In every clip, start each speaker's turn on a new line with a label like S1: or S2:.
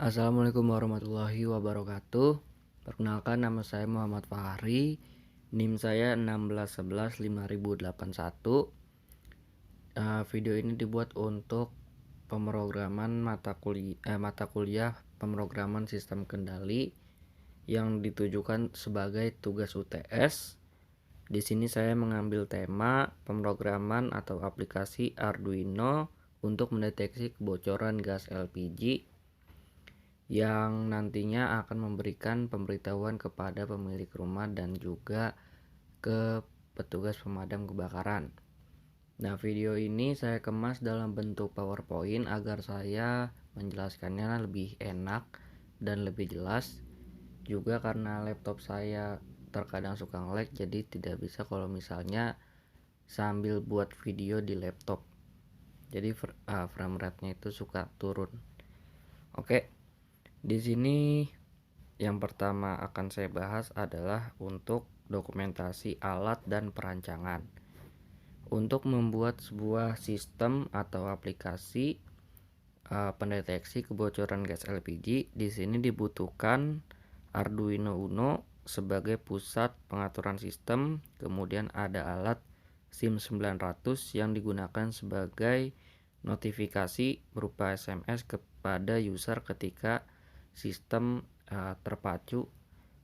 S1: Assalamualaikum warahmatullahi wabarakatuh. Perkenalkan, nama saya Muhammad Fahri. NIM saya 16115081. Video ini dibuat untuk pemrograman mata kuliah pemrograman sistem kendali yang ditujukan sebagai tugas UTS. Di sini saya mengambil tema pemrograman atau aplikasi Arduino untuk mendeteksi kebocoran gas LPG yang nantinya akan memberikan pemberitahuan kepada pemilik rumah dan juga ke petugas pemadam kebakaran. Nah, video ini saya kemas dalam bentuk PowerPoint agar saya menjelaskannya lebih enak dan lebih jelas. Juga karena laptop saya terkadang suka nge-lag, jadi tidak bisa kalau misalnya sambil buat video di laptop. Jadi frame rate-nya itu suka turun. Oke. Di sini yang pertama akan saya bahas adalah untuk dokumentasi alat dan perancangan. Untuk membuat sebuah sistem atau aplikasi pendeteksi kebocoran gas LPG, di sini dibutuhkan Arduino Uno sebagai pusat pengaturan sistem, kemudian ada alat SIM900 yang digunakan sebagai notifikasi berupa SMS kepada user ketika sistem terpacu.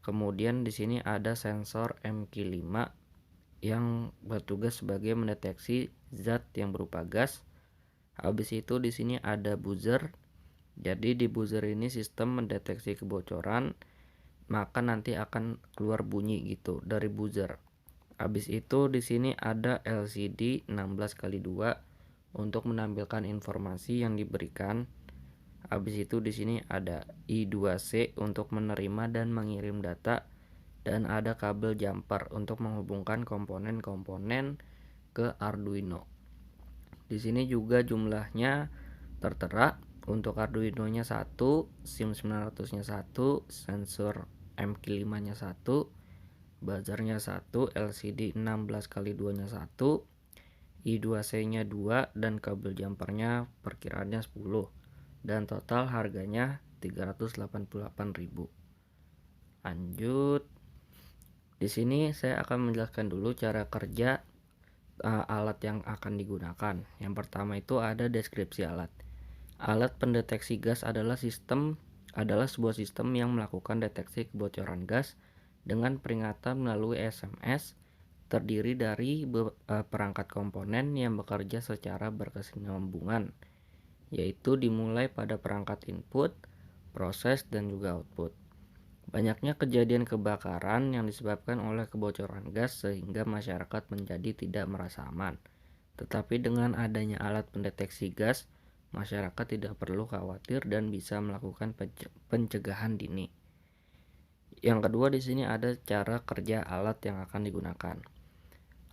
S1: Kemudian di sini ada sensor MQ5 yang bertugas sebagai mendeteksi zat yang berupa gas. Habis itu di sini ada buzzer. Jadi di buzzer ini sistem mendeteksi kebocoran, maka nanti akan keluar bunyi gitu dari buzzer. Habis itu di sini ada LCD 16x2 untuk menampilkan informasi yang diberikan. Habis itu di sini ada I2C untuk menerima dan mengirim data, dan ada kabel jumper untuk menghubungkan komponen-komponen ke Arduino. Di sini juga jumlahnya tertera. Untuk Arduino-nya 1, SIM900-nya 1, sensor MQ5-nya 1, buzzernya 1, LCD 16x2-nya 1, I2C-nya 2, dan kabel jumpernya perkiraannya 10. Dan total harganya 388.000. Lanjut. Di sini saya akan menjelaskan dulu cara kerja alat yang akan digunakan. Yang pertama itu ada deskripsi alat. Alat pendeteksi gas adalah sebuah sistem yang melakukan deteksi kebocoran gas dengan peringatan melalui SMS, terdiri dari perangkat komponen yang bekerja secara berkesinambungan, yaitu dimulai pada perangkat input, proses, dan juga output. Banyaknya kejadian kebakaran yang disebabkan oleh kebocoran gas sehingga masyarakat menjadi tidak merasa aman. Tetapi dengan adanya alat pendeteksi gas, masyarakat tidak perlu khawatir dan bisa melakukan pencegahan dini. Yang kedua, di sini ada cara kerja alat yang akan digunakan.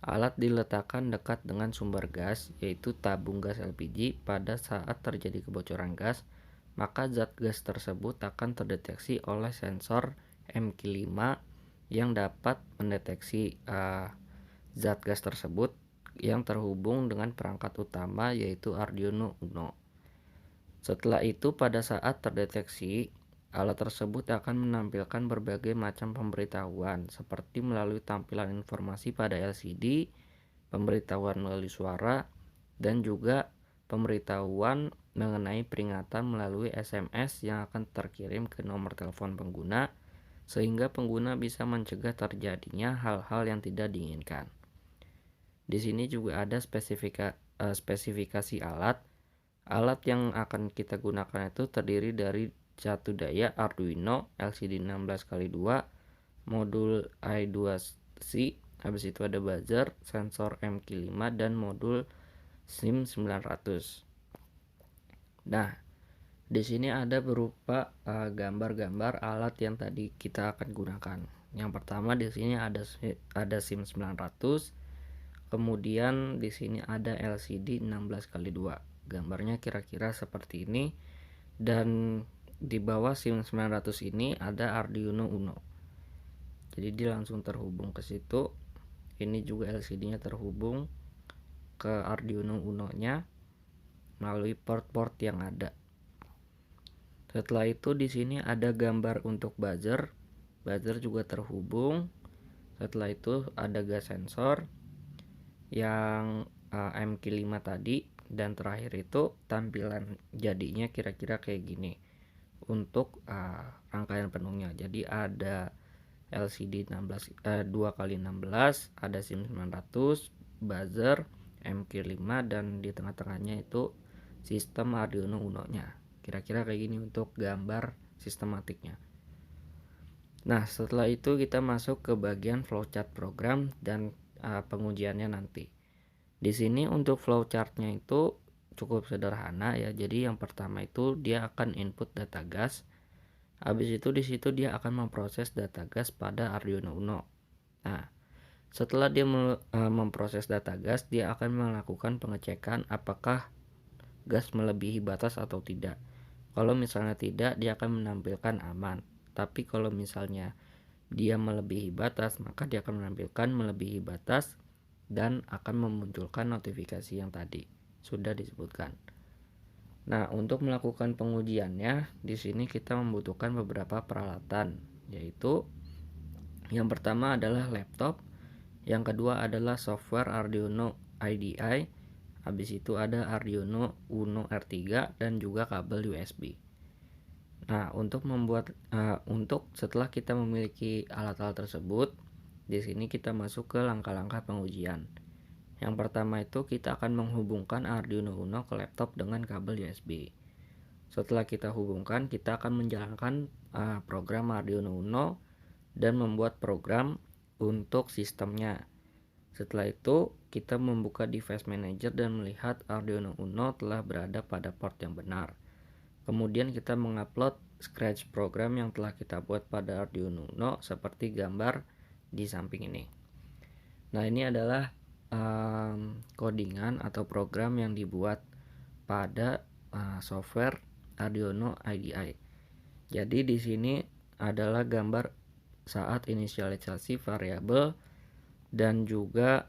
S1: Alat diletakkan dekat dengan sumber gas, yaitu tabung gas LPG. Pada saat terjadi kebocoran gas, maka zat gas tersebut akan terdeteksi oleh sensor MQ5 yang dapat mendeteksi zat gas tersebut yang terhubung dengan perangkat utama, yaitu Arduino Uno. Setelah itu, pada saat terdeteksi, alat tersebut akan menampilkan berbagai macam pemberitahuan seperti melalui tampilan informasi pada LCD, pemberitahuan melalui suara, dan juga pemberitahuan mengenai peringatan melalui SMS yang akan terkirim ke nomor telepon pengguna, sehingga pengguna bisa mencegah terjadinya hal-hal yang tidak diinginkan. Di sini juga ada spesifikasi alat. Alat yang akan kita gunakan itu terdiri dari satu daya Arduino LCD 16x2, modul I2C, habis itu ada buzzer, sensor MQ5, dan modul SIM900. Nah, di sini ada berupa gambar-gambar alat yang tadi kita akan gunakan. Yang pertama di sini ada SIM900, kemudian di sini ada LCD 16x2. Gambarnya kira-kira seperti ini, dan di bawah SIM900 ini ada Arduino Uno. Jadi dia langsung terhubung ke situ. Ini juga LCD-nya terhubung ke Arduino Uno-nya melalui port-port yang ada. Setelah itu di sini ada gambar untuk buzzer. Buzzer juga terhubung. Setelah itu ada gas sensor yang MQ5 tadi, dan terakhir itu tampilan jadinya kira-kira kayak gini untuk rangkaian penuhnya. Jadi ada LCD 2x16, ada SIM 900, buzzer, MQ5, dan di tengah-tengahnya itu sistem Arduino Uno nya. Kira-kira kayak gini untuk gambar sistematiknya. Nah, setelah itu kita masuk ke bagian flowchart program dan pengujiannya nanti. Di sini untuk flowchartnya itu cukup sederhana ya. Jadi yang pertama itu dia akan input data gas. Habis itu di situ dia akan memproses data gas pada Arduino Uno. Nah, setelah dia memproses data gas, dia akan melakukan pengecekan apakah gas melebihi batas atau tidak. Kalau misalnya tidak, dia akan menampilkan aman. Tapi kalau misalnya dia melebihi batas, maka dia akan menampilkan melebihi batas dan akan memunculkan notifikasi yang tadi sudah disebutkan. Nah, untuk melakukan pengujiannya, di sini kita membutuhkan beberapa peralatan, yaitu yang pertama adalah laptop, yang kedua adalah software Arduino IDE, habis itu ada Arduino Uno R3 dan juga kabel USB. Nah, untuk setelah kita memiliki alat-alat tersebut, di sini kita masuk ke langkah-langkah pengujian. Yang pertama itu kita akan menghubungkan Arduino Uno ke laptop dengan kabel USB. Setelah kita hubungkan, kita akan menjalankan program Arduino Uno dan membuat program untuk sistemnya. Setelah itu, kita membuka device manager dan melihat Arduino Uno telah berada pada port yang benar. Kemudian kita mengupload scratch program yang telah kita buat pada Arduino Uno seperti gambar di samping ini. Nah, ini adalah codingan atau program yang dibuat pada software Arduino IDE. Jadi di sini adalah gambar saat inisialisasi variabel dan juga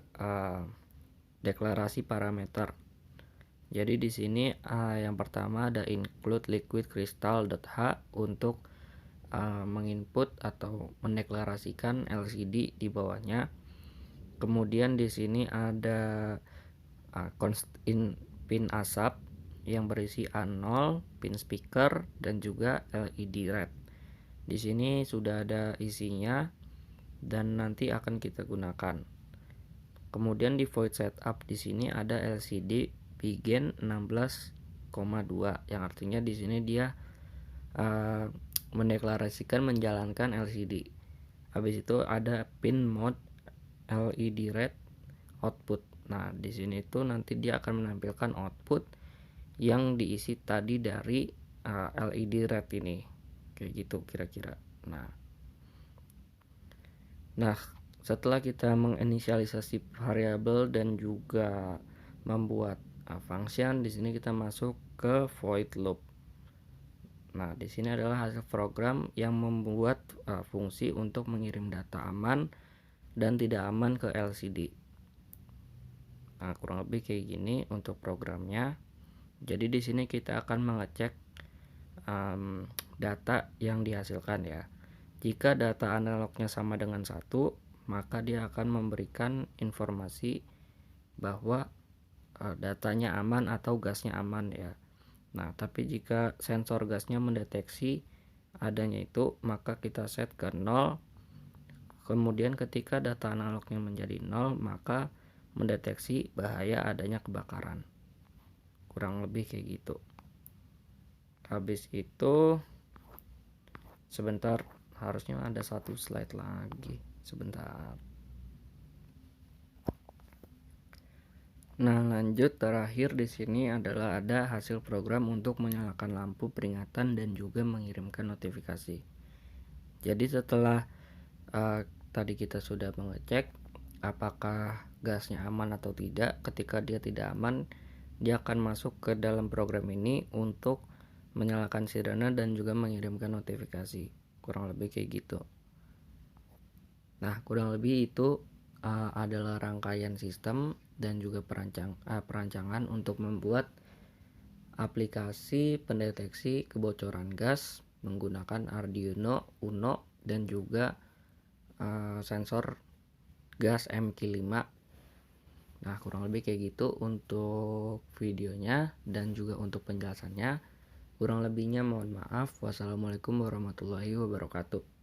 S1: deklarasi parameter. Jadi di sini yang pertama ada include liquid crystal.h untuk menginput atau mendeklarasikan LCD di bawahnya. Kemudian di sini ada pin asap yang berisi A0, pin speaker, dan juga LED red. Di sini sudah ada isinya dan nanti akan kita gunakan. Kemudian di void setup di sini ada LCD begin 16,2 yang artinya di sini dia mendeklarasikan menjalankan LCD. Habis itu ada pin mode LED red output. Nah, di sini itu nanti dia akan menampilkan output yang diisi tadi dari LED red ini. Kayak gitu kira-kira. Nah, setelah kita menginisialisasi variabel dan juga membuat function, di sini kita masuk ke void loop. Nah, di sini adalah hasil program yang membuat fungsi untuk mengirim data aman dan tidak aman ke LCD. Nah, kurang lebih kayak gini untuk programnya. Jadi di sini kita akan mengecek data yang dihasilkan ya. Jika data analognya sama dengan 1, maka dia akan memberikan informasi bahwa datanya aman atau gasnya aman ya. Nah, tapi jika sensor gasnya mendeteksi adanya itu, maka kita set ke 0. Kemudian ketika data analognya menjadi 0, maka mendeteksi bahaya adanya kebakaran. Kurang lebih kayak gitu. Habis itu sebentar, harusnya ada satu slide lagi. Sebentar. Nah, lanjut terakhir di sini adalah ada hasil program untuk menyalakan lampu peringatan dan juga mengirimkan notifikasi. Jadi setelah tadi kita sudah mengecek apakah gasnya aman atau tidak. Ketika dia tidak aman, dia akan masuk ke dalam program ini untuk menyalakan sirene dan juga mengirimkan notifikasi. Kurang lebih kayak gitu. Nah, kurang lebih itu adalah rangkaian sistem dan juga perancangan untuk membuat aplikasi pendeteksi kebocoran gas menggunakan Arduino Uno dan juga sensor gas MQ5. Nah, kurang lebih kayak gitu untuk videonya dan juga untuk penjelasannya. Kurang lebihnya mohon maaf. Wassalamualaikum warahmatullahi wabarakatuh.